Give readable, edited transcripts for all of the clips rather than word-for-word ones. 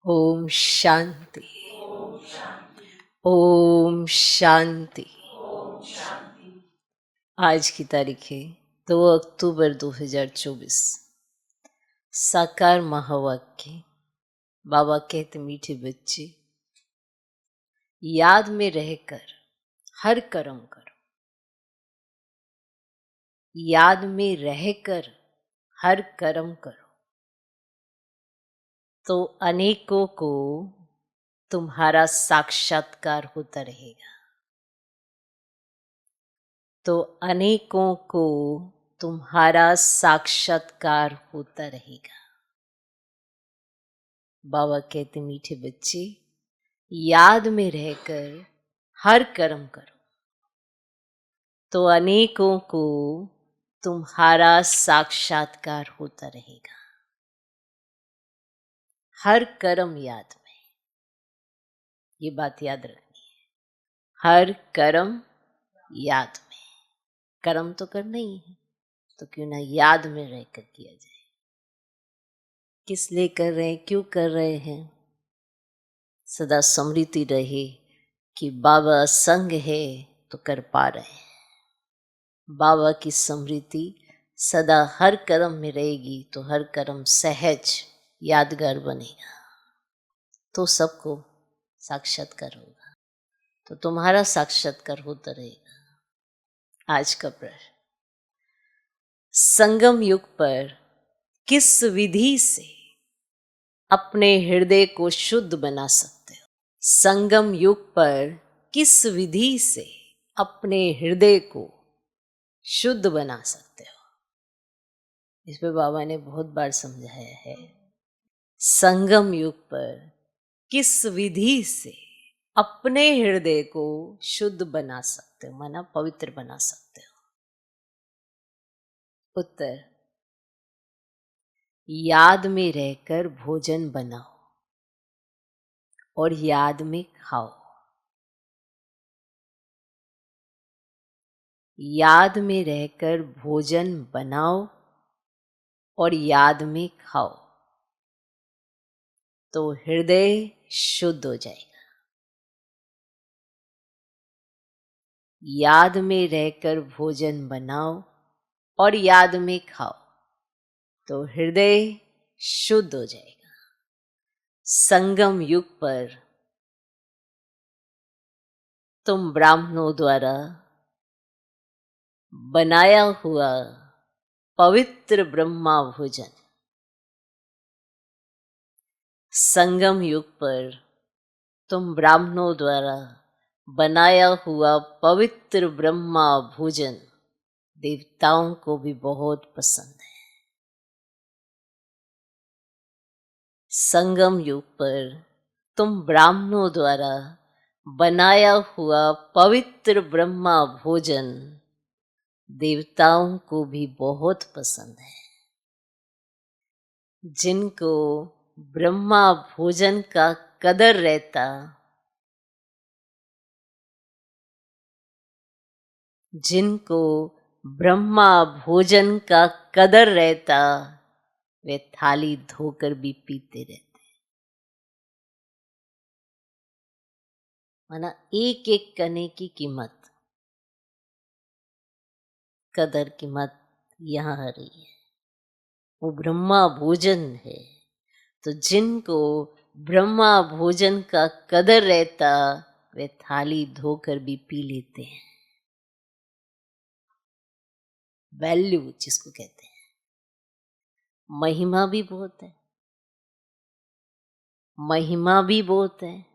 ओम शांति। ओम शांति। आज की तारीख है 2 अक्टूबर 2024। साकार महावाक्य। बाबा कहते मीठे बच्चे, याद में रहकर हर कर्म करो। याद में रहकर हर कर्म करो तो अनेकों को तुम्हारा साक्षात्कार होता रहेगा। तो अनेकों को तुम्हारा साक्षात्कार होता रहेगा। बाबा कहते मीठे बच्चे, याद में रहकर हर कर्म करो तो अनेकों को तुम्हारा साक्षात्कार होता रहेगा। हर कर्म याद में, ये बात याद रखनी है। हर कर्म याद में। कर्म तो करना ही है, तो क्यों ना याद में रहकर किया जाए। किस लिए कर रहे हैं, क्यों कर रहे हैं? सदा स्मृति रहे कि बाबा संग है तो कर पा रहे हैं। बाबा की स्मृति सदा हर कर्म में रहेगी तो हर कर्म सहज यादगार बनेगा, तो सबको साक्षात्कार होगा। तो तुम्हारा साक्षात्कार होता रहेगा। आज का प्रश्न, संगम युग पर किस विधि से अपने हृदय को शुद्ध बना सकते हो? संगम युग पर किस विधि से अपने हृदय को शुद्ध बना सकते हो? इस पे बाबा ने बहुत बार समझाया है। संगम युग पर किस विधि से अपने हृदय को शुद्ध बना सकते हो, माना पवित्र बना सकते हो? उत्तर, याद में रहकर भोजन बनाओ और याद में खाओ। याद में रहकर भोजन बनाओ और याद में खाओ तो हृदय शुद्ध हो जाएगा। याद में रहकर भोजन बनाओ और याद में खाओ तो हृदय शुद्ध हो जाएगा। संगम युग पर तुम ब्राह्मणों द्वारा बनाया हुआ पवित्र ब्रह्मा भोजन, संगम युग पर तुम ब्राह्मणों द्वारा बनाया हुआ पवित्र ब्रह्मा भोजन देवताओं को भी बहुत पसंद है। संगम युग पर तुम ब्राह्मणों द्वारा बनाया हुआ पवित्र ब्रह्मा भोजन देवताओं को भी बहुत पसंद है। जिनको ब्रह्मा भोजन का कदर रहता, जिनको ब्रह्मा भोजन का कदर रहता, वे थाली धोकर भी पीते रहते। माना एक एक कने की कीमत, कदर कीमत यहाँ आ रही है। वो ब्रह्मा भोजन है, तो जिनको ब्रह्मा भोजन का कदर रहता, वे थाली धोकर भी पी लेते हैं। वैल्यू जिसको कहते हैं, महिमा भी बहुत है। महिमा भी बहुत है।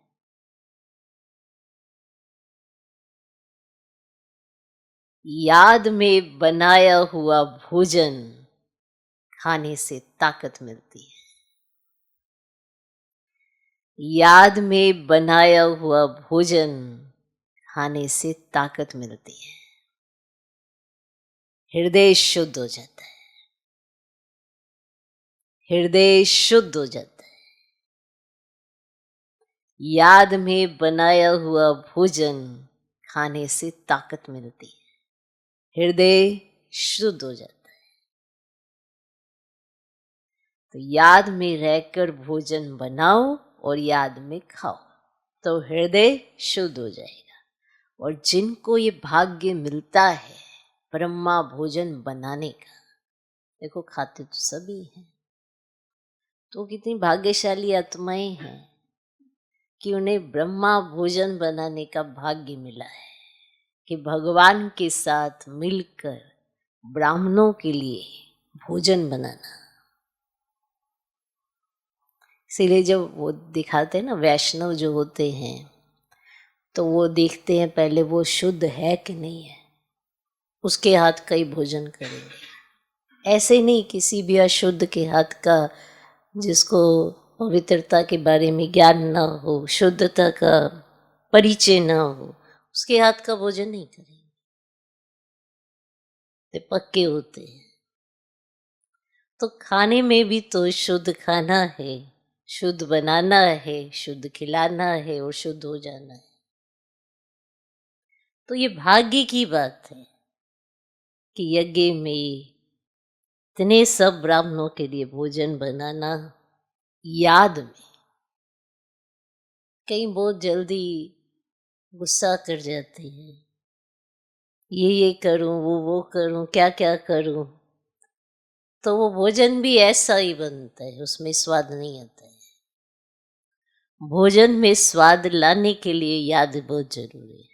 याद में बनाया हुआ भोजन खाने से ताकत मिलती है। याद में बनाया हुआ भोजन खाने से ताकत मिलती है। हृदय शुद्ध हो जाता है। हृदय शुद्ध हो जाता है। याद में बनाया हुआ भोजन खाने से ताकत मिलती है। हृदय शुद्ध हो जाता है। तो याद में रहकर भोजन बनाओ और याद में खाओ तो हृदय शुद्ध हो जाएगा। और जिनको ये भाग्य मिलता है ब्रह्मा भोजन बनाने का, देखो खाते तो सभी हैं, तो कितनी भाग्यशाली आत्माएं हैं कि उन्हें ब्रह्मा भोजन बनाने का भाग्य मिला है, कि भगवान के साथ मिलकर ब्राह्मणों के लिए भोजन बनाना। इसीलिए जब वो दिखाते हैं ना, वैष्णव जो होते हैं, तो वो देखते हैं पहले वो शुद्ध है कि नहीं है, उसके हाथ का ही भोजन करेंगे। ऐसे नहीं किसी भी अशुद्ध के हाथ का, जिसको पवित्रता के बारे में ज्ञान ना हो, शुद्धता का परिचय ना हो, उसके हाथ का भोजन नहीं करेंगे। ते पक्के होते हैं। तो खाने में भी तो शुद्ध खाना है, शुद्ध बनाना है, शुद्ध खिलाना है और शुद्ध हो जाना है। तो ये भाग्य की बात है कि यज्ञ में इतने सब ब्राह्मणों के लिए भोजन बनाना याद में। कई बहुत जल्दी गुस्सा कर जाते हैं, ये करूं, वो करूं, क्या क्या करूं, तो वो भोजन भी ऐसा ही बनता है, उसमें स्वाद नहीं आता है। भोजन में स्वाद लाने के लिए याद बहुत जरूरी है।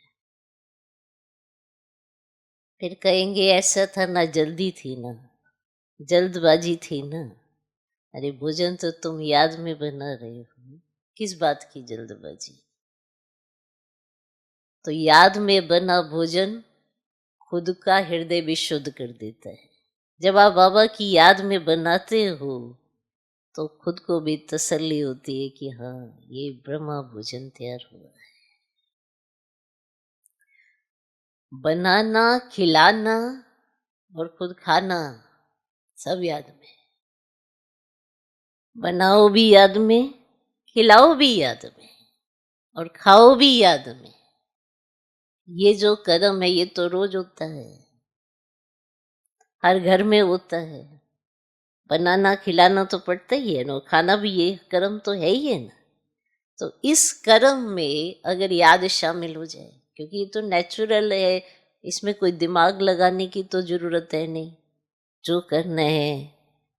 फिर कहेंगे ऐसा था ना, जल्दी थी ना, जल्दबाजी थी ना। अरे भोजन तो तुम याद में बना रहे हो, किस बात की जल्दबाजी। तो याद में बना भोजन खुद का हृदय भी शुद्ध कर देता है। जब आप बाबा की याद में बनाते हो तो खुद को भी तसल्ली होती है कि हाँ, ये ब्रह्मा भोजन तैयार हुआ है। बनाना, खिलाना और खुद खाना सब याद में। बनाओ भी याद में, खिलाओ भी याद में और खाओ भी याद में। ये जो कर्म है ये तो रोज होता है, हर घर में होता है। बनाना खिलाना तो पड़ता ही है ना, खाना भी ये कर्म तो है ही है ना। तो इस कर्म में अगर याद शामिल हो जाए, क्योंकि ये तो नेचुरल है, इसमें कोई दिमाग लगाने की तो जरूरत है नहीं। जो करना है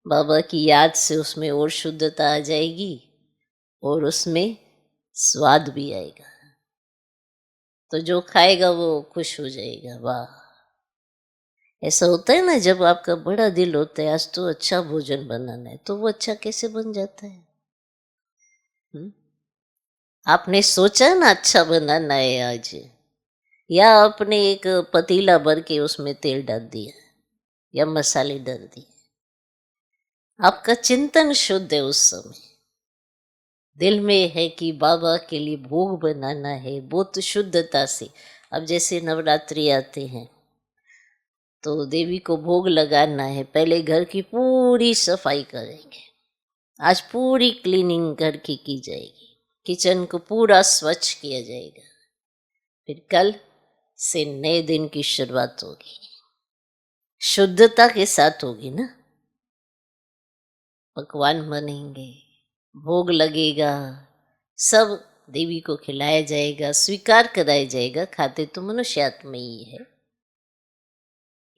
बाबा की याद से उसमें और शुद्धता आ जाएगी और उसमें स्वाद भी आएगा। तो जो खाएगा वो खुश हो जाएगा। वाह, ऐसा होता है ना, जब आपका बड़ा दिल होता है आज तो अच्छा भोजन बनाना है, तो वो अच्छा कैसे बन जाता है। आपने सोचा ना अच्छा बनाना है आज, या आपने एक पतीला भर के उसमें तेल डाल दिया या मसाले डाल दिए, आपका चिंतन शुद्ध है उस समय। दिल में है कि बाबा के लिए भोग बनाना है बहुत शुद्धता से। अब जैसे नवरात्रि आते हैं तो देवी को भोग लगाना है, पहले घर की पूरी सफाई करेंगे। आज पूरी क्लीनिंग घर की जाएगी, किचन को पूरा स्वच्छ किया जाएगा। फिर कल से नए दिन की शुरुआत होगी, शुद्धता के साथ होगी ना। पकवान बनेंगे, भोग लगेगा, सब देवी को खिलाया जाएगा, स्वीकार कराया जाएगा। खाते तो मनुष्य आत्मा ही है,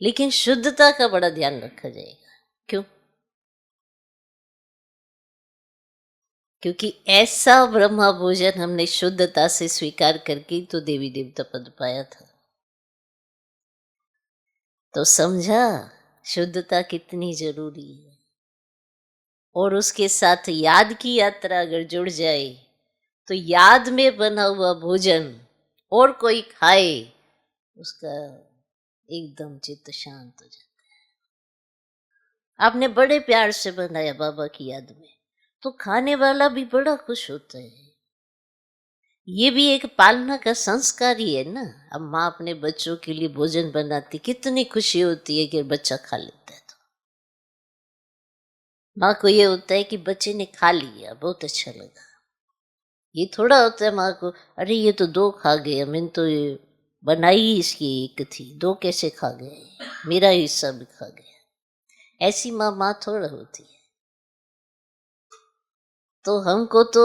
लेकिन शुद्धता का बड़ा ध्यान रखा जाएगा। क्यों? क्योंकि ऐसा ब्रह्मा भोजन हमने शुद्धता से स्वीकार करके तो देवी देवता पद पाया था। तो समझा शुद्धता कितनी जरूरी है। और उसके साथ याद की यात्रा अगर जुड़ जाए तो याद में बना हुआ भोजन और कोई खाए, उसका एकदम चित्त शांत हो जाता है। आपने बड़े प्यार से बनाया बाबा की याद में, तो खाने वाला भी बड़ा खुश होता है। ये भी एक पालना का संस्कार ही है ना। अब माँ अपने बच्चों के लिए भोजन बनाती, कितनी खुशी होती है कि बच्चा खा लेता है। तो माँ को ये होता है कि बच्चे ने खा लिया, बहुत अच्छा लगा। ये थोड़ा होता है माँ को, अरे ये तो 2 खा गया, मैंने तो ये बनाई ही इसकी 1 थी, 2 कैसे खा गए, मेरा हिस्सा भी खा गया। ऐसी माँ थोड़ा होती है। तो हमको तो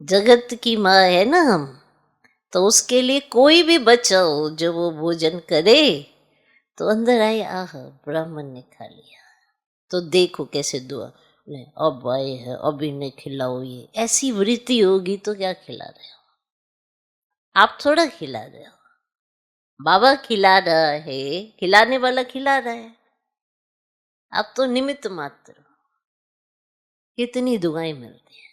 जगत की माँ है ना हम, तो उसके लिए कोई भी बच्चा हो जो वो भोजन करे तो अंदर आए, आह ब्राह्मण ने खा लिया, तो देखो कैसे दुआ, नहीं अब आए हैं अभी नहीं खिलाओ, ये ऐसी वृत्ति होगी तो क्या खिला रहे हो आप, थोड़ा खिला रहे हो, बाबा खिला रहा है, खिलाने वाला खिला रहा है, आप तो निमित्त मात्र हो। कितनी दुआएं मिलती है।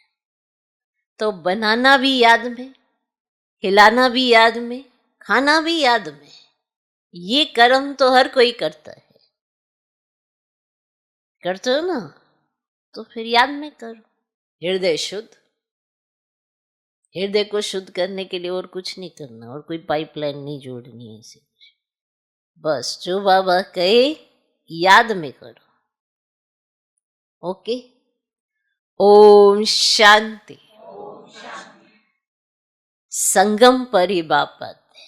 तो बनाना भी याद में, खिलाना भी याद में, खाना भी याद में, ये कर्म तो हर कोई करता है, करते हो ना, तो फिर याद में करो। हृदय शुद्ध, हृदय को शुद्ध करने के लिए और कुछ नहीं करना, और कोई पाइपलाइन नहीं जोड़नी है इसे, बस जो बाबा कहे याद में करो। ओके, ओम शांति। संगम पर ही बाप आते हैं।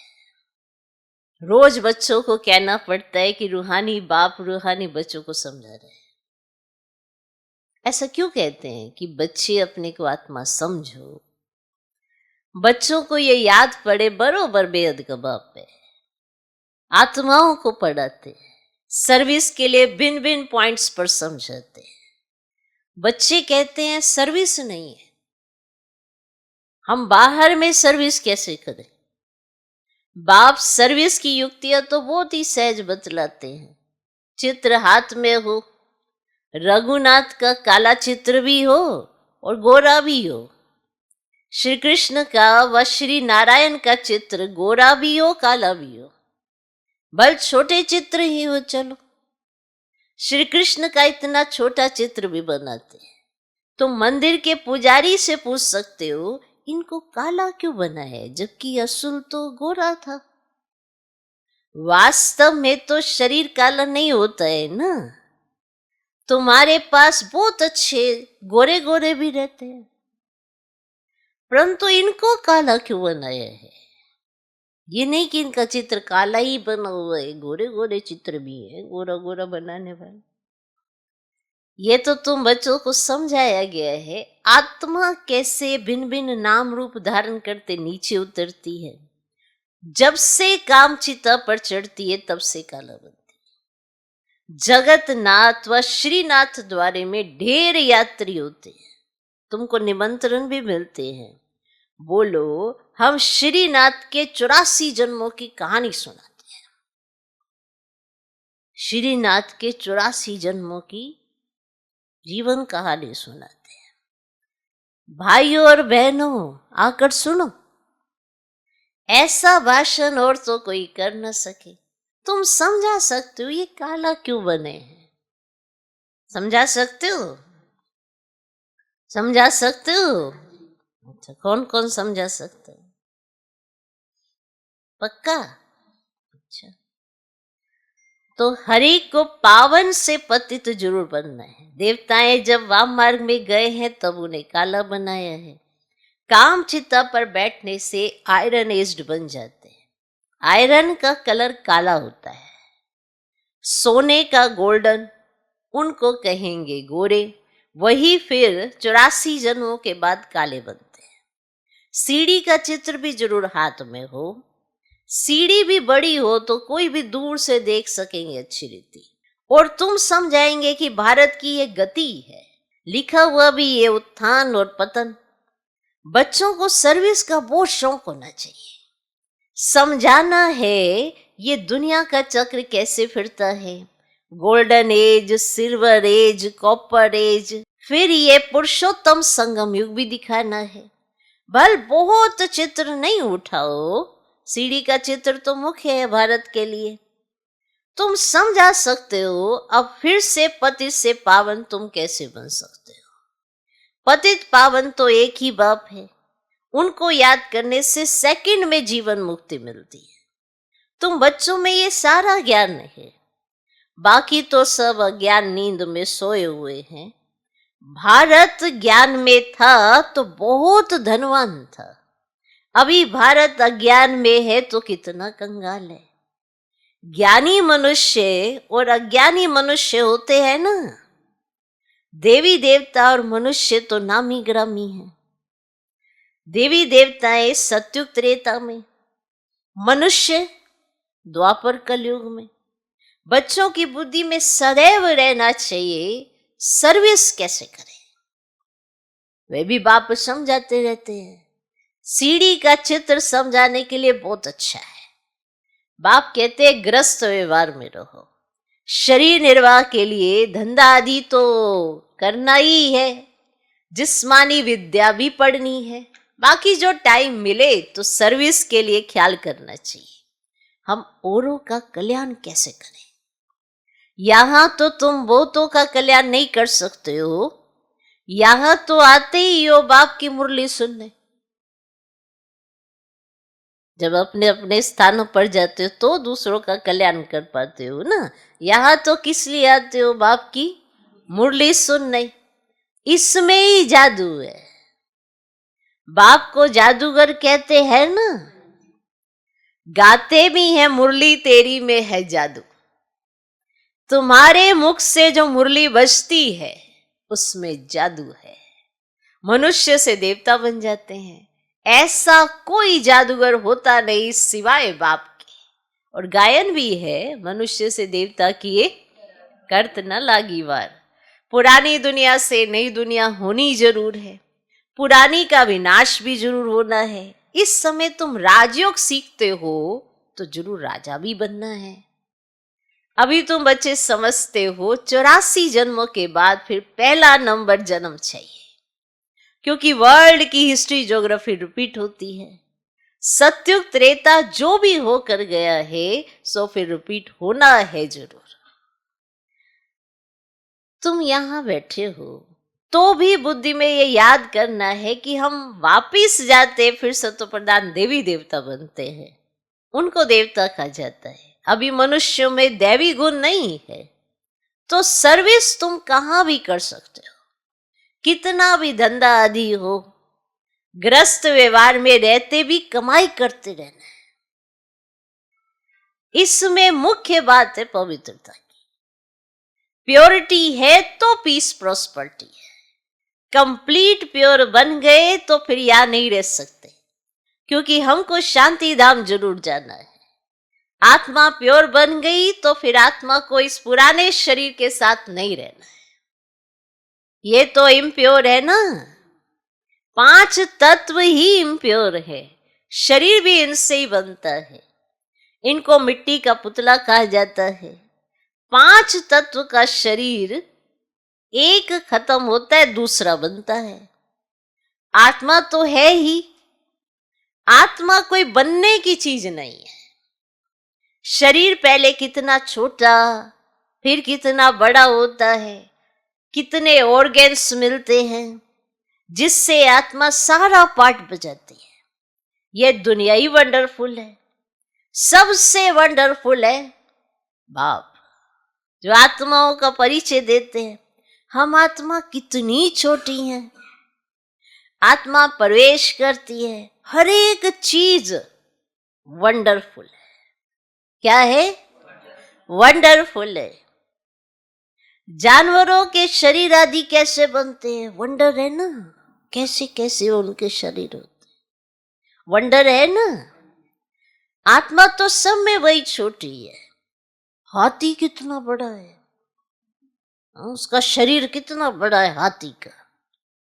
रोज बच्चों को कहना पड़ता है कि रूहानी बाप रूहानी बच्चों को समझा रहे हैं। ऐसा क्यों कहते हैं कि बच्चे अपने को आत्मा समझो, बच्चों को ये याद पड़े बरोबर बेहद का बाप है। आत्माओं को पढ़ाते हैं, सर्विस के लिए भिन्न भिन्न पॉइंट्स पर समझाते हैं। बच्चे कहते हैं सर्विस नहीं है, हम बाहर में सर्विस कैसे करें। बाप सर्विस की युक्तियां तो बहुत ही सहज बतलाते हैं। चित्र हाथ में हो, रघुनाथ का काला चित्र भी हो और गोरा भी हो, श्री कृष्ण का व श्री नारायण का चित्र गोरा भी हो काला भी हो, भले छोटे चित्र ही हो, चलो श्री कृष्ण का इतना छोटा चित्र भी बनाते हैं। तो मंदिर के पुजारी से पूछ सकते हो इनको काला क्यों बना है, जबकि असुल तो गोरा था। वास्तव में तो शरीर काला नहीं होता है ना, तुम्हारे पास बहुत अच्छे गोरे गोरे भी रहते हैं, परंतु इनको काला क्यों बनाया है। ये नहीं कि इनका चित्र काला ही बना हुआ है, गोरे गोरे चित्र भी है, गोरा गोरा बनाने वाले। ये तो तुम बच्चों को समझाया गया है आत्मा कैसे भिन्न भिन्न नाम रूप धारण करते नीचे उतरती है। जब से काम चिता पर चढ़ती है तब से काला बनती है। जगतनाथ व श्रीनाथ द्वारे में ढेर यात्री होते हैं, तुमको निमंत्रण भी मिलते हैं, बोलो हम श्रीनाथ के 84 जन्मों की कहानी सुनाते हैं। श्रीनाथ के 84 जन्मों की जीवन कहानी सुनाते हैं। भाइयों और बहनों आकर सुनो, ऐसा भाषण और तो कोई कर न सके। तुम समझा सकते हो ये काला क्यों बने हैं, समझा सकते हो, समझा सकते हो। अच्छा, कौन कौन समझा सकते हो, पक्का। अच्छा, तो हरि को पावन से पतित जरूर बनना है। देवताएं जब वाम मार्ग में गए हैं तब उन्हें काला बनाया है। काम चिता पर बैठने से आयरन एज्ड बन जाते हैं। आयरन का कलर काला होता है, सोने का गोल्डन, उनको कहेंगे गोरे, वही फिर 84 जन्मों के बाद काले बनते हैं। सीढ़ी का चित्र भी जरूर हाथ में हो, सीढ़ी भी बड़ी हो तो कोई भी दूर से देख सकेंगे अच्छी रीति, और तुम समझाएंगे कि भारत की ये गति है, लिखा हुआ भी ये उत्थान और पतन। बच्चों को सर्विस का बहुत शौक होना चाहिए, समझाना है ये दुनिया का चक्र कैसे फिरता है, golden age, silver age, copper age, फिर ये पुरुषोत्तम संगम युग भी दिखाना है। भल बहुत चित्र नहीं उठाओ, सीढ़ी का चित्र तो मुख्य है भारत के लिए, तुम समझा सकते हो। अब फिर से पतित से पावन तुम कैसे बन सकते हो। पतित पावन तो एक ही बाप है, उनको याद करने से सेकंड में जीवन मुक्ति मिलती है। तुम बच्चों में ये सारा ज्ञान है, बाकी तो सब अज्ञान नींद में सोए हुए हैं। भारत ज्ञान में था तो बहुत धनवान था, अभी भारत अज्ञान में है तो कितना कंगाल है। ज्ञानी मनुष्य और अज्ञानी मनुष्य होते हैं ना, देवी देवता और मनुष्य तो नामी ग्रामी है। देवी देवताएं सतयुग त्रेता में, मनुष्य द्वापर कलयुग में। बच्चों की बुद्धि में सदैव रहना चाहिए सर्विस कैसे करें। वे भी बाप समझाते रहते हैं। सीढ़ी का चित्र समझाने के लिए बहुत अच्छा है। बाप कहते हैं ग्रस्त व्यवहार में रहो, शरीर निर्वाह के लिए धंधा आदि तो करना ही है, जिस्मानी विद्या भी पढ़नी है, बाकी जो टाइम मिले तो सर्विस के लिए ख्याल करना चाहिए। हम औरों का कल्याण कैसे करें। यहां तो तुम बहुतों का कल्याण नहीं कर सकते हो, यहां तो आते ही हो बाप की मुरली सुनने। जब अपने अपने स्थानों पर जाते हो तो दूसरों का कल्याण कर पाते हो ना। यहां तो किस लिए आते हो, बाप की मुरली सुनने। इसमें ही जादू है। बाप को जादूगर कहते हैं ना, गाते भी हैं मुरली तेरी में है जादू। तुम्हारे मुख से जो मुरली बजती है उसमें जादू है। मनुष्य से देवता बन जाते हैं। ऐसा कोई जादूगर होता नहीं सिवाय बाप के। और गायन भी है, मनुष्य से देवता किए करत न लागी वार। पुरानी दुनिया से नई दुनिया होनी जरूर है, पुरानी का विनाश भी जरूर होना है। इस समय तुम राजयोग सीखते हो तो जरूर राजा भी बनना है। अभी तुम बच्चे समझते हो 84 जन्मों के बाद फिर पहला नंबर जन्म चाहिए, क्योंकि वर्ल्ड की हिस्ट्री ज्योग्राफी रिपीट होती है। सतयुग त्रेता जो भी होकर गया है सो फिर रिपीट होना है जरूर। तुम यहां बैठे हो तो भी बुद्धि में ये याद करना है कि हम वापिस जाते फिर सत्व प्रधान देवी देवता बनते हैं, उनको देवता कहा जाता है। अभी मनुष्यों में दैवी गुण नहीं है तो सर्विस तुम कहां भी कर सकते हो, कितना भी धंधा आदि हो, ग्रस्त व्यवहार में रहते भी कमाई करते रहना है। इसमें मुख्य बात है पवित्रता की। प्योरिटी है तो पीस प्रॉस्पर्टी है। कंप्लीट प्योर बन गए तो फिर यहां नहीं रह सकते, क्योंकि हमको शांति धाम जरूर जाना है। आत्मा प्योर बन गई तो फिर आत्मा को इस पुराने शरीर के साथ नहीं रहना है। ये तो इम्प्योर है ना, 5 तत्व ही इम्प्योर है, शरीर भी इनसे ही बनता है। इनको मिट्टी का पुतला कहा जाता है। 5 तत्व का शरीर एक खत्म होता है दूसरा बनता है। आत्मा तो है ही, आत्मा कोई बनने की चीज नहीं है। शरीर पहले कितना छोटा फिर कितना बड़ा होता है, कितने ऑर्गेन्स मिलते हैं जिससे आत्मा सारा पार्ट बजाती है। यह दुनिया ही वंडरफुल है। सबसे वंडरफुल है बाप, जो आत्माओं का परिचय देते हैं। हम आत्मा कितनी छोटी हैं, आत्मा प्रवेश करती है, हर एक चीज वंडरफुल है। क्या है? वंडरफुल है। जानवरों के शरीर आदि कैसे बनते हैं, वंडर है ना। कैसे कैसे उनके शरीर होते हैं, वंडर है ना। आत्मा तो सब में वही छोटी है। हाथी कितना बड़ा है, उसका शरीर कितना बड़ा है हाथी का,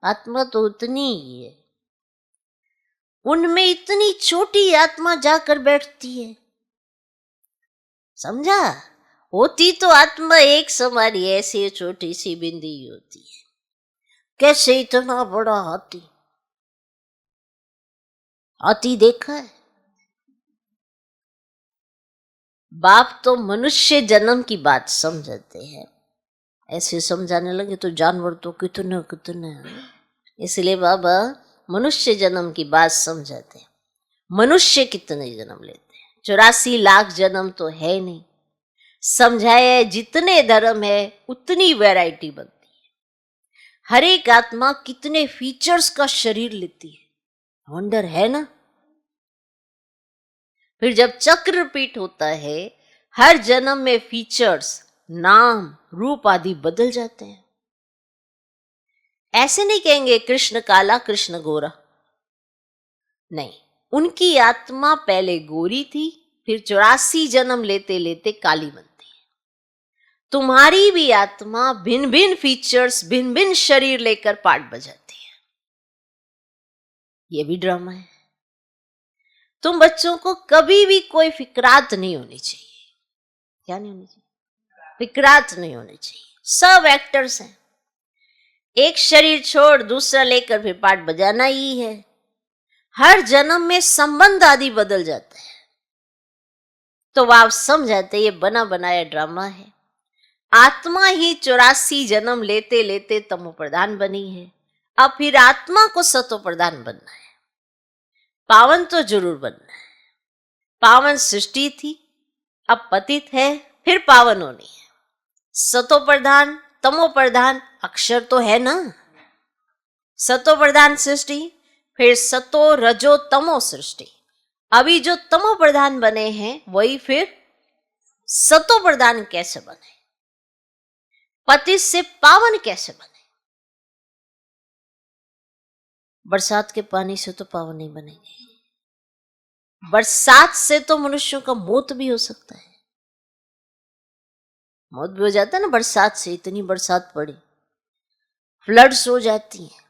आत्मा तो उतनी ही है। उनमें इतनी छोटी आत्मा जाकर बैठती है, समझा। होती तो आत्मा एक समारी ऐसी छोटी सी बिंदी होती है, कैसे इतना बड़ा हाथी। हाथी देखा है? बाप तो मनुष्य जन्म की बात समझाते हैं। ऐसे समझाने लगे तो जानवर तो कितने कितने हैं, इसलिए बाबा मनुष्य जन्म की बात समझाते हैं। मनुष्य कितने जन्म लेते हैं, 84 लाख जन्म तो है नहीं। समझाए जितने धर्म है उतनी वैरायटी बनती है। हर एक आत्मा कितने फीचर्स का शरीर लेती है, वंडर है ना। फिर जब चक्र रिपीट होता है, हर जन्म में फीचर्स, नाम, रूप आदि बदल जाते हैं। ऐसे नहीं कहेंगे कृष्ण काला कृष्ण गोरा, नहीं, उनकी आत्मा पहले गोरी थी, फिर 84 जन्म लेते लेते काली बनती है। तुम्हारी भी आत्मा भिन्न भिन्न फीचर्स, भिन्न भिन्न शरीर लेकर पार्ट बजाती है। ये भी ड्रामा है। तुम बच्चों को कभी भी कोई फिक्रात नहीं होनी चाहिए। क्या नहीं होनी चाहिए? फिक्रात नहीं होनी चाहिए। सब एक्टर्स हैं। एक शरीर छोड़ दूसरा लेकर फिर पार्ट बजाना ही है। हर जन्म में संबंध आदि बदल जाता है। तो आप समझाते ये बना बनाया ड्रामा है। आत्मा ही 84 जन्म लेते लेते तमो प्रधान बनी है। अब फिर आत्मा को सतो प्रधान बनना है। पावन तो जरूर बनना है। पावन सृष्टि थी, अब पतित है, फिर पावन होनी है। सतो प्रधान तमो प्रधान अक्षर तो है ना। सतो प्रधान सृष्टि, फिर सतो रजो तमो सृष्टि। अभी जो तमो प्रधान बने हैं वही फिर सतो प्रधान कैसे बने, पति से पावन कैसे बने। बरसात के पानी से तो पावन नहीं बनेंगे। बरसात से तो मनुष्यों का मौत भी हो सकता है। मौत भी हो जाता है ना बरसात से। इतनी बरसात पड़ी, फ्लड्स हो जाती हैं,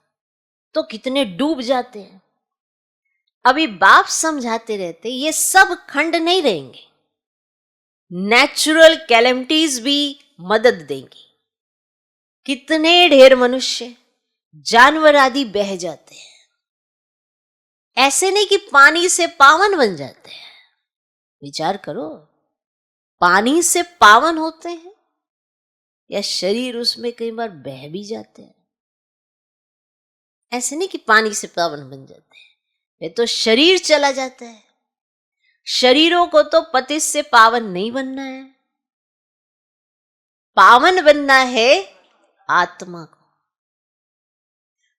तो कितने डूब जाते हैं। अभी बाप समझाते रहते ये सब खंड नहीं रहेंगे। नेचुरल कैलेमिटीज भी मदद देंगी। कितने ढेर मनुष्य, जानवर आदि बह जाते हैं। ऐसे नहीं कि पानी से पावन बन जाते हैं। विचार करो, पानी से पावन होते हैं या शरीर उसमें कई बार बह भी जाते हैं। ऐसे नहीं कि पानी से पावन बन जाते हैं, वे तो शरीर चला जाता है। शरीरों को तो पतित से पावन नहीं बनना है, पावन बनना है आत्मा को।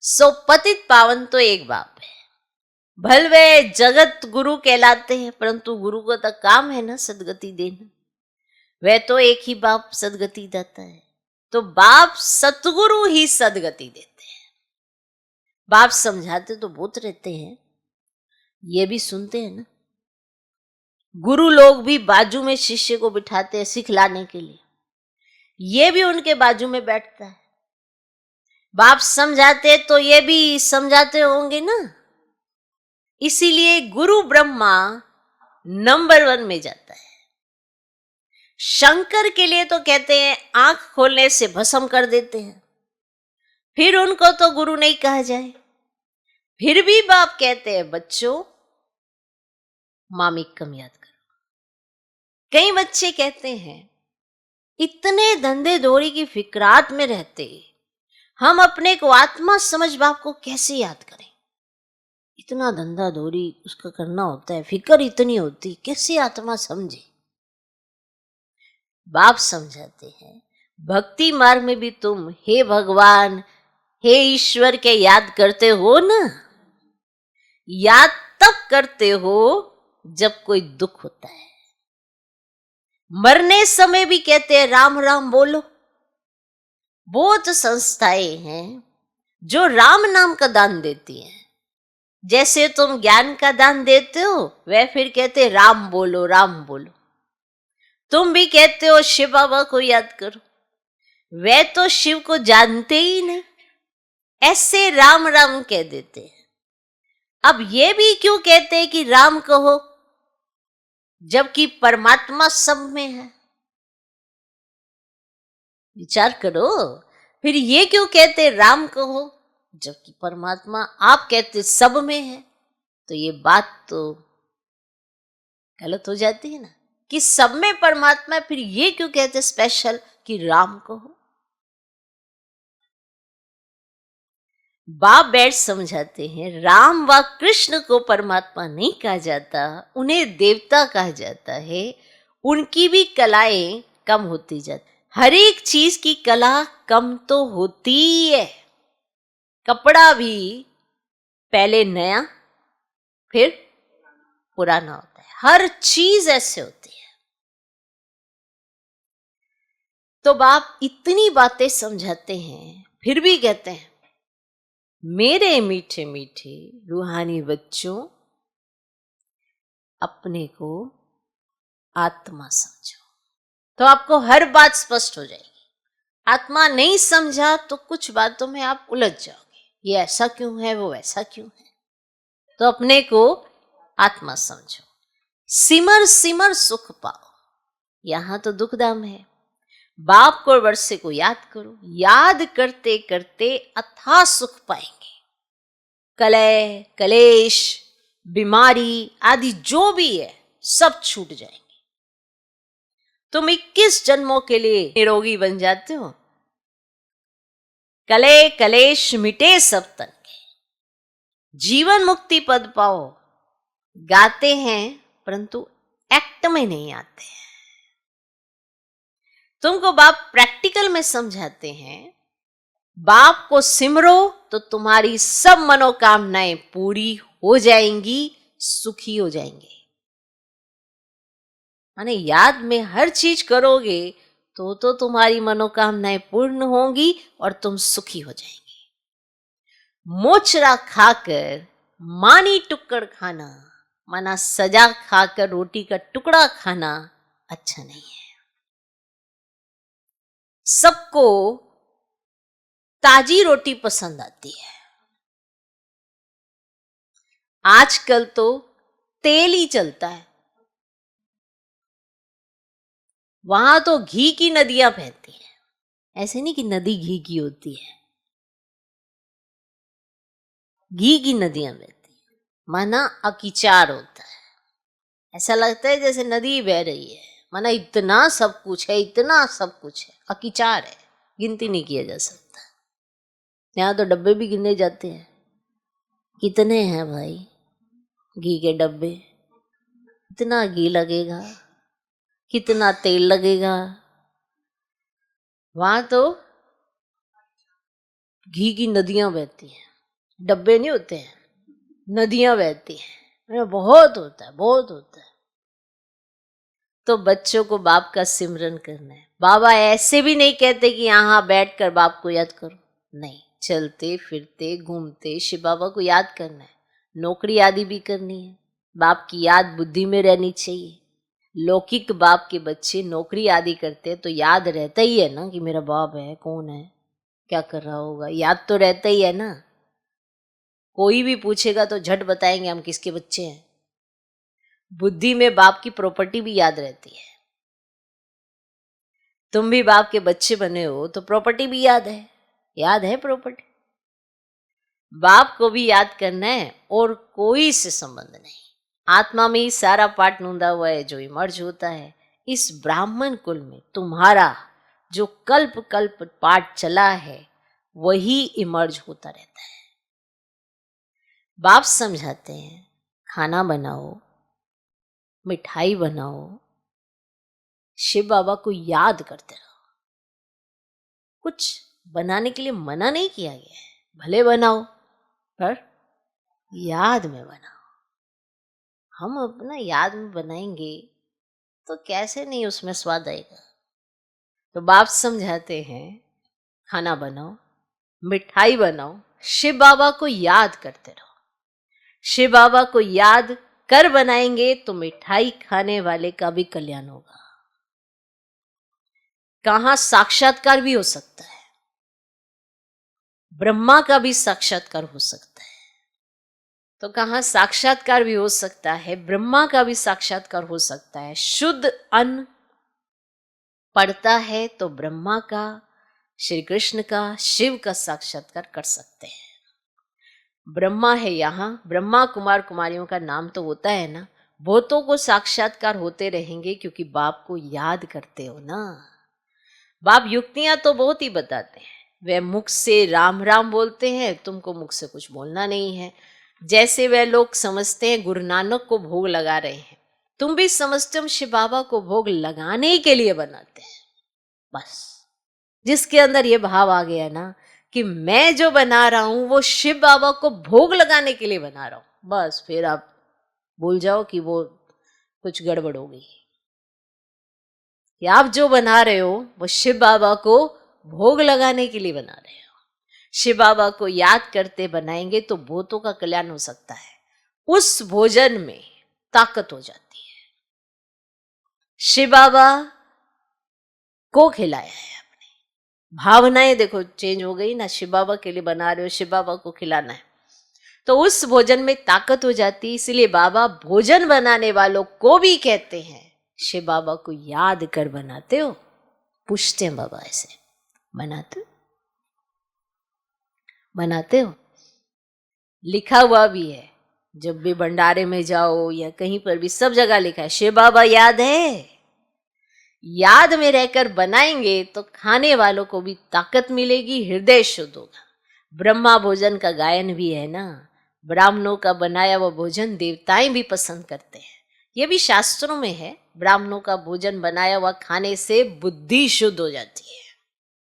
सो पतित पावन तो एक बाप है। भल वे जगत गुरु कहलाते हैं, परंतु गुरु का तो काम है ना सदगति देना। वह तो एक ही बाप सदगति देता है। तो बाप सतगुरु ही सदगति देते हैं। बाप समझाते तो बहुत रहते हैं, ये भी सुनते हैं ना। गुरु लोग भी बाजू में शिष्य को बिठाते हैं सिखलाने के लिए, ये भी उनके बाजू में बैठता है। बाप समझाते तो ये भी समझाते होंगे ना। इसीलिए गुरु ब्रह्मा नंबर 1 में जाता है। शंकर के लिए तो कहते हैं आंख खोलने से भस्म कर देते हैं, फिर उनको तो गुरु नहीं कहा जाए। फिर भी बाप कहते हैं बच्चों मामिक कम याद करो। कई बच्चे कहते हैं इतने धंधे दौड़ी की फिक्रात में रहते हम अपने को आत्मा समझ बाप को कैसे याद करें। इतना धंधा दौड़ी उसका करना होता है, फिक्र इतनी होती, कैसे आत्मा समझे। बाप समझाते हैं भक्ति मार्ग में भी तुम हे भगवान हे ईश्वर के याद करते हो ना। याद तब करते हो जब कोई दुख होता है। मरने समय भी कहते हैं राम राम बोलो। बहुत संस्थाएं हैं जो राम नाम का दान देती हैं। जैसे तुम ज्ञान का दान देते हो, वह फिर कहते राम बोलो राम बोलो। तुम भी कहते हो शिव बाबा को याद करो, वे तो शिव को जानते ही नहीं, ऐसे राम राम कह देते हैं। अब ये भी क्यों कहते हैं कि राम कहो, जबकि परमात्मा सब में है। विचार करो, फिर ये क्यों कहते राम कहो, जबकि परमात्मा आप कहते सब में है। तो ये बात तो गलत हो जाती है ना कि सब में परमात्मा, फिर ये क्यों कहते स्पेशल कि राम कहो। बाप बैठ समझाते हैं राम व कृष्ण को परमात्मा नहीं कहा जाता, उन्हें देवता कहा जाता है। उनकी भी कलाएं कम होती जाती। हर एक चीज की कला कम तो होती है। कपड़ा भी पहले नया फिर पुराना होता है, हर चीज ऐसे होती है। तो बाप इतनी बातें समझाते हैं, फिर भी कहते हैं मेरे मीठे मीठे रूहानी बच्चों अपने को आत्मा समझो, तो आपको हर बात स्पष्ट हो जाएगी। आत्मा नहीं समझा तो कुछ बातों में आप उलझ जाओगे, ये ऐसा क्यों है, वो ऐसा क्यों है। तो अपने को आत्मा समझो, सिमर सिमर सुख पाओ। यहां तो दुखधाम है। बाप को वर्षे को याद करो, याद करते करते अथाह सुख पाएंगे। कलह कलेश बीमारी आदि जो भी है सब छूट जाएंगे। तुम 21 जन्मों के लिए निरोगी बन जाते हो। कलह कलेश मिटे सब तन के, जीवन मुक्ति पद पाओ। गाते हैं परंतु एक्ट में नहीं आते हैं। तुमको बाप प्रैक्टिकल में समझाते हैं, बाप को सिमरो तो तुम्हारी सब मनोकामनाएं पूरी हो जाएंगी, सुखी हो जाएंगे। माने याद में हर चीज करोगे तो तुम्हारी मनोकामनाएं पूर्ण होंगी और तुम सुखी हो जाएंगे। मोचरा खाकर मानी टुक्कड़ खाना, माना सजा खाकर रोटी का टुकड़ा खाना अच्छा नहीं है। सबको ताजी रोटी पसंद आती है। आजकल तो तेल ही चलता है, वहां तो घी की नदियां बहती हैं। ऐसे नहीं कि नदी घी की होती है, घी की नदियां बहती हैं, माना अकिचार होता है। ऐसा लगता है जैसे नदी बह रही है, माना इतना सब कुछ है, इतना सब कुछ है, अकिचार है, गिनती नहीं किया जा सकता। यहाँ तो डब्बे भी गिने जाते हैं, कितने हैं भाई घी के डब्बे, कितना घी लगेगा, कितना तेल लगेगा। वहां तो घी की नदियां बहती हैं, डब्बे नहीं होते हैं, नदियां बहती हैं। बहुत होता है, बहुत होता है। तो बच्चों को बाप का सिमरन करना है। बाबा ऐसे भी नहीं कहते कि यहाँ बैठकर बाप को याद करो, नहीं, चलते फिरते घूमते शिव बाबा को याद करना है। नौकरी आदि भी करनी है, बाप की याद बुद्धि में रहनी चाहिए। लौकिक बाप के बच्चे नौकरी आदि करते हैं तो याद रहता ही है ना कि मेरा बाप है, कौन है, क्या कर रहा होगा, याद तो रहता ही है ना। कोई भी पूछेगा तो झट बताएंगे हम किसके बच्चे हैं। बुद्धि में बाप की प्रॉपर्टी भी याद रहती है। तुम भी बाप के बच्चे बने हो तो प्रॉपर्टी भी याद है प्रॉपर्टी। बाप को भी याद करना है और कोई से संबंध नहीं। आत्मा में ही सारा पाठ नूंदा हुआ है जो इमर्ज होता है। इस ब्राह्मण कुल में तुम्हारा जो कल्प कल्प पाठ चला है वही इमर्ज होता रहता है। बाप समझाते हैं, खाना बनाओ, मिठाई बनाओ, शिव बाबा को याद करते रहो। कुछ बनाने के लिए मना नहीं किया गया है, भले बनाओ पर याद में बनाओ। हम अपना याद में बनाएंगे तो कैसे नहीं उसमें स्वाद आएगा। तो बाप समझाते हैं, खाना बनाओ, मिठाई बनाओ, शिव बाबा को याद करते रहो। शिव बाबा को याद कर बनाएंगे तो मिठाई खाने वाले का भी कल्याण होगा। कहां साक्षात्कार भी हो सकता है, ब्रह्मा का भी साक्षात्कार हो सकता है। तो कहां साक्षात्कार भी हो सकता है, ब्रह्मा का भी साक्षात्कार हो सकता है। शुद्ध अन्न पड़ता है तो ब्रह्मा का, श्री कृष्ण का, शिव का साक्षात्कार कर सकते हैं। ब्रह्मा है यहाँ, ब्रह्मा कुमार कुमारियों का नाम तो होता है ना, बहुतों को साक्षात्कार होते रहेंगे क्योंकि बाप को याद करते हो ना। बाप युक्तियां तो बहुत ही बताते हैं, वे मुख से राम राम बोलते हैं, तुमको मुख से कुछ बोलना नहीं है। जैसे वे लोग समझते हैं गुरु नानक को भोग लगा रहे हैं, तुम भी समझते हो शिव बाबा को भोग लगाने के लिए बनाते हैं। बस जिसके अंदर ये भाव आ गया ना कि मैं जो बना रहा हूं वो शिव बाबा को भोग लगाने के लिए बना रहा हूं, बस फिर आप भूल जाओ कि वो कुछ गड़बड़ हो गई। कि आप जो बना रहे हो वो शिव बाबा को भोग लगाने के लिए बना रहे हो। शिव बाबा को याद करते बनाएंगे तो बहुतों का कल्याण हो सकता है। उस भोजन में ताकत हो जाती है। शिव बाबा को खिलाया है आपने, भावनाएं देखो चेंज हो गई ना, शिव बाबा के लिए बना रहे हो, शिव बाबा को खिलाना है, तो उस भोजन में ताकत हो जाती है। इसलिए बाबा भोजन बनाने वालों को भी कहते हैं शिव बाबा को याद कर बनाते हो। पूछते हैं बाबा ऐसे बनाते हो? लिखा हुआ भी है, जब भी भंडारे में जाओ या कहीं पर भी सब जगह लिखा है शिव बाबा याद है। याद में रहकर बनाएंगे तो खाने वालों को भी ताकत मिलेगी, हृदय शुद्ध होगा। ब्रह्मा भोजन का गायन भी है ना, ब्राह्मणों का बनाया हुआ भोजन देवताएं भी पसंद करते हैं, ये भी शास्त्रों में है। ब्राह्मणों का भोजन बनाया हुआ खाने से बुद्धि शुद्ध हो जाती है,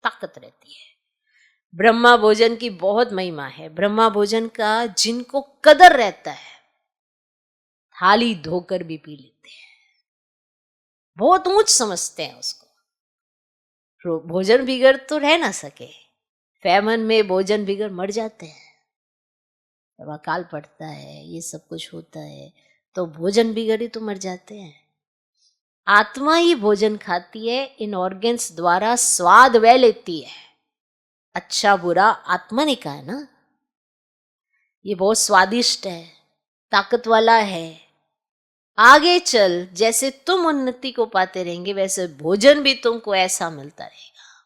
ताकत रहती है। ब्रह्मा भोजन की बहुत महिमा है। ब्रह्मा भोजन का जिनको कदर रहता है थाली धोकर भी पी लेते हैं, बहुत ऊंच समझते हैं उसको। भोजन बिगड़ तो रह ना सके, फैमन में भोजन बिगड़ मर जाते हैं, जब अकाल पड़ता है ये सब कुछ होता है तो भोजन बिगड़े तो मर जाते हैं। आत्मा ही भोजन खाती है, इन ऑर्गन्स द्वारा स्वाद वह लेती है। अच्छा बुरा आत्मा ने कहा है ना, ये बहुत स्वादिष्ट है, ताकत वाला है, आगे चल जैसे तुम उन्नति को पाते रहेंगे वैसे भोजन भी तुमको ऐसा मिलता रहेगा।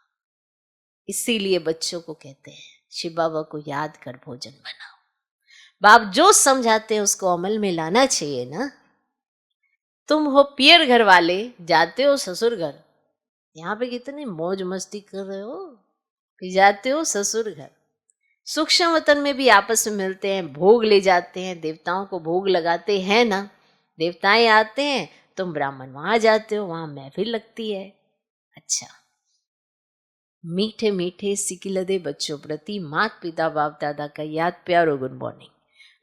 इसीलिए बच्चों को कहते हैं शिव बाबा को याद कर भोजन बनाओ। बाप जो समझाते हैं उसको अमल में लाना चाहिए ना। तुम हो पियर घर वाले, जाते हो ससुर घर, यहाँ पे कितनी मौज मस्ती कर रहे हो, फिर जाते हो ससुर घर। सूक्ष्म वतन में भी आपस में मिलते हैं, भोग ले जाते हैं, देवताओं को भोग लगाते हैं ना, देवताएं आते हैं, तुम ब्राह्मण वहां जाते हो, वहां महफिल लगती है। अच्छा, मीठे मीठे सिकिलदे बच्चों प्रति माता पिता बाप दादा का याद प्यार और गुड मॉर्निंग।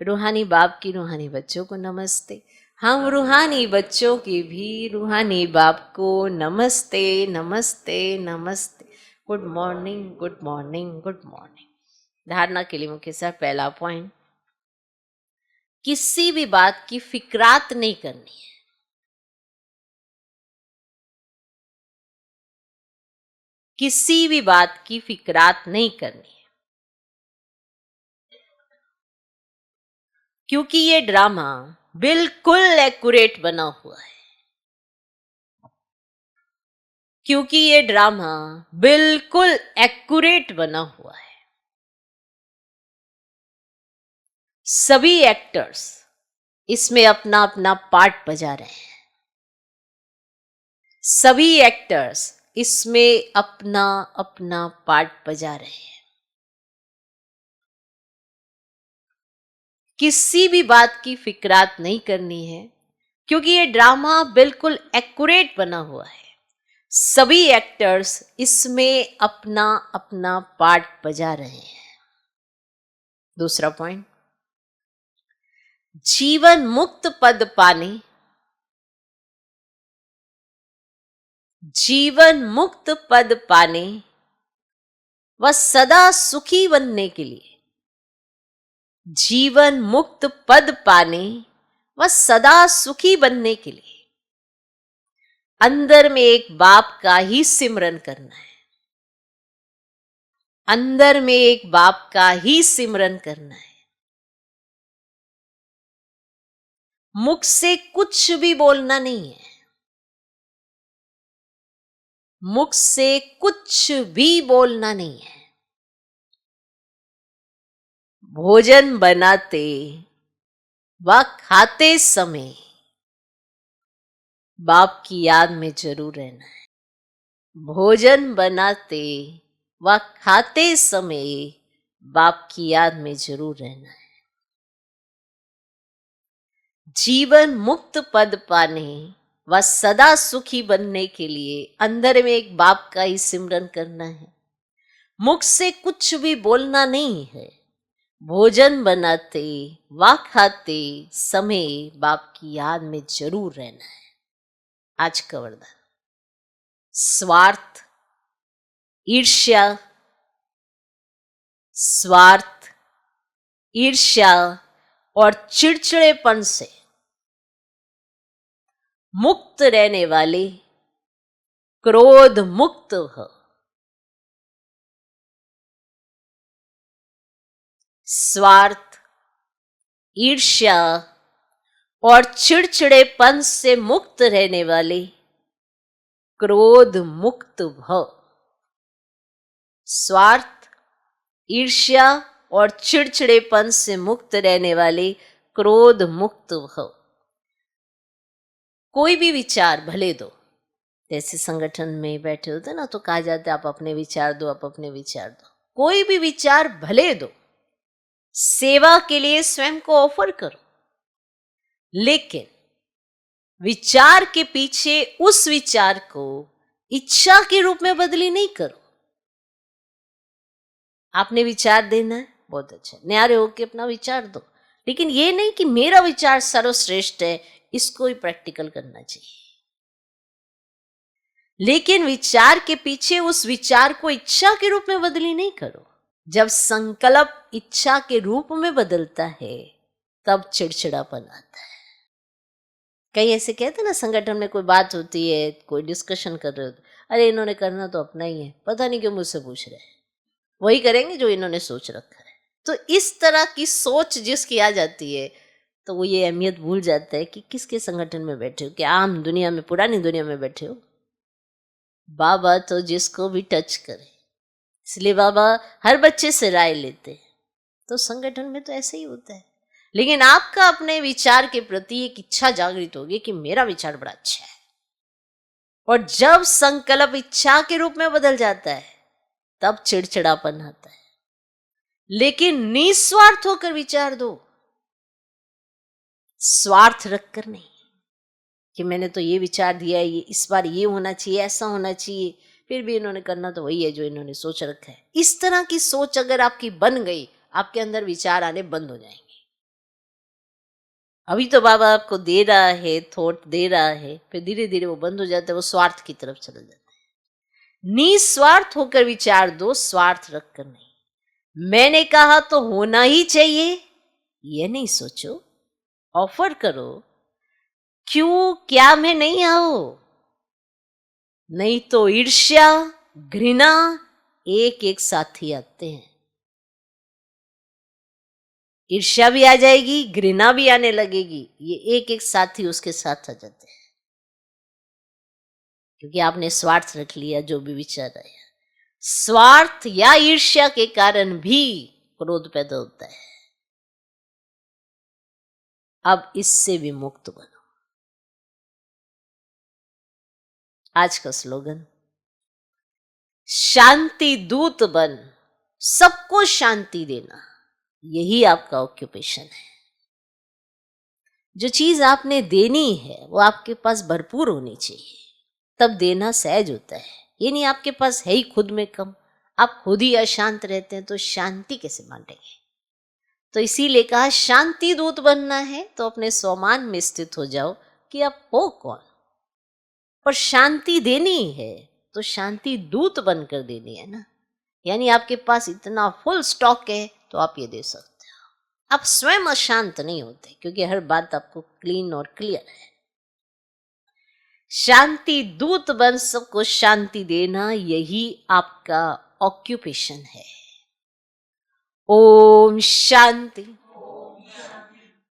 रूहानी बाप की रूहानी बच्चों को नमस्ते। हम रूहानी बच्चों की भी रूहानी बाप को नमस्ते नमस्ते नमस्ते। Good morning good morning good morning. धारणा के लिए मुख्य सर पहला पॉइंट, किसी भी बात की फिक्रात नहीं करनी है। किसी भी बात की फिक्रात नहीं करनी है, क्योंकि ये ड्रामा बिल्कुल एक्यूरेट बना हुआ है। क्योंकि ये ड्रामा बिल्कुल एक्यूरेट बना हुआ है। सभी एक्टर्स इसमें अपना अपना पार्ट बजा रहे हैं। सभी एक्टर्स इसमें अपना अपना पार्ट बजा रहे हैं। किसी भी बात की फिक्रात नहीं करनी है, क्योंकि ये ड्रामा बिल्कुल एक्यूरेट बना हुआ है। सभी एक्टर्स इसमें अपना अपना पार्ट बजा रहे हैं। दूसरा पॉइंट, जीवन मुक्त पद पाने, जीवन मुक्त पद पाने व सदा सुखी बनने के लिए, जीवन मुक्त पद पाने व सदा सुखी बनने के लिए अंदर में एक बाप का ही सिमरन करना है। अंदर में एक बाप का ही सिमरन करना है। मुख से कुछ भी बोलना नहीं है। मुख से कुछ भी बोलना नहीं है। भोजन बनाते व खाते समय बाप की याद में जरूर रहना है। भोजन बनाते व खाते समय बाप की याद में जरूर रहना है। जीवन मुक्त पद पाने व सदा सुखी बनने के लिए अंदर में एक बाप का ही सिमरन करना है। मुख से कुछ भी बोलना नहीं है। भोजन बनाते व खाते समय बाप की याद में जरूर रहना है। आज का वरदान, स्वार्थ, ईर्ष्या, स्वार्थ, ईर्ष्या और चिड़चिड़ेपन से मुक्त रहने वाले, क्रोध मुक्त हो। स्वार्थ, ईर्ष्या और चिड़चिड़ेपन से मुक्त रहने वाले, क्रोध मुक्त भव। स्वार्थ, ईर्ष्या और चिड़चिड़ेपन से मुक्त रहने वाले, क्रोध मुक्त भव। कोई भी विचार भले दो, जैसे संगठन में बैठे होते ना तो कहा जाता है आप अपने विचार दो, आप अपने विचार दो। कोई भी विचार भले दो, सेवा के लिए स्वयं को ऑफर करो, लेकिन विचार के पीछे उस विचार को इच्छा के रूप में बदली नहीं करो। आपने विचार देना है, बहुत अच्छा, न्यारे होके अपना विचार दो, लेकिन ये नहीं कि मेरा विचार सर्वश्रेष्ठ है, इसको ही प्रैक्टिकल करना चाहिए। लेकिन विचार के पीछे उस विचार को इच्छा के रूप में बदली नहीं करो। जब संकल्प इच्छा के रूप में बदलता है तब चिड़चिड़ापन आता है। कई ऐसे कहते हैं ना, संगठन में कोई बात होती है, कोई डिस्कशन कर रहे हो, अरे इन्होंने करना तो अपना ही है, पता नहीं क्यों मुझसे पूछ रहे हैं, वही करेंगे जो इन्होंने सोच रखा है। तो इस तरह की सोच जिसकी आ जाती है तो वो ये अहमियत भूल जाता है कि किसके संगठन में बैठे हो, कि आम दुनिया में, पुरानी दुनिया में बैठे हो। बाबा तो जिसको भी टच करे, इसलिए बाबा हर बच्चे से राय लेते हैं। तो संगठन में तो ऐसे ही होता है, लेकिन आपका अपने विचार के प्रति एक इच्छा जागृत होगी कि मेरा विचार बड़ा अच्छा है, और जब संकल्प इच्छा के रूप में बदल जाता है तब चिड़चिड़ापन आता है। लेकिन निस्वार्थ होकर विचार दो, स्वार्थ रखकर नहीं कि मैंने तो ये विचार दिया है, ये इस बार ये होना चाहिए, ऐसा होना चाहिए, फिर भी इन्होंने करना तो वही है जो इन्होंने सोच रखा है। इस तरह की सोच अगर आपकी बन गई, आपके अंदर विचार आने बंद हो जाएंगे। अभी तो बाबा आपको दे रहा है, थॉट दे रहा है, फिर धीरे धीरे वो बंद हो जाता है, वो स्वार्थ की तरफ चला जाता है। निस्वार्थ होकर विचार दो, स्वार्थ रखकर नहीं। मैंने कहा तो होना ही चाहिए ये नहीं सोचो, ऑफर करो, क्यों क्या में नहीं आओ, नहीं तो ईर्ष्या घृणा एक एक साथ ही आते हैं। ईर्ष्या भी आ जाएगी, घृणा भी आने लगेगी, ये एक एक साथ ही उसके साथ आ जाते हैं, क्योंकि आपने स्वार्थ रख लिया। जो भी विचार आया, स्वार्थ या ईर्ष्या के कारण भी क्रोध पैदा होता है। अब इससे भी मुक्त बनो। आज का स्लोगन, शांति दूत बन, सबको शांति देना, यही आपका ऑक्यूपेशन है। जो चीज आपने देनी है वो आपके पास भरपूर होनी चाहिए, तब देना सहज होता है। ये नहीं आपके पास है ही खुद में कम, आप खुद ही अशांत रहते हैं तो शांति कैसे बांटेंगे। तो इसीलिए कहा शांति दूत बनना है तो अपने स्वमान में स्थित हो जाओ कि आप हो कौन, पर शांति देनी है तो शांति दूत बनकर देनी है ना। यानी आपके पास इतना फुल स्टॉक है तो आप ये दे सकते हो। आप स्वयं अशांत नहीं होते क्योंकि हर बात आपको क्लीन और क्लियर है। शांति दूत बन सबको शांति देना, यही आपका ऑक्यूपेशन है। ओम शांति।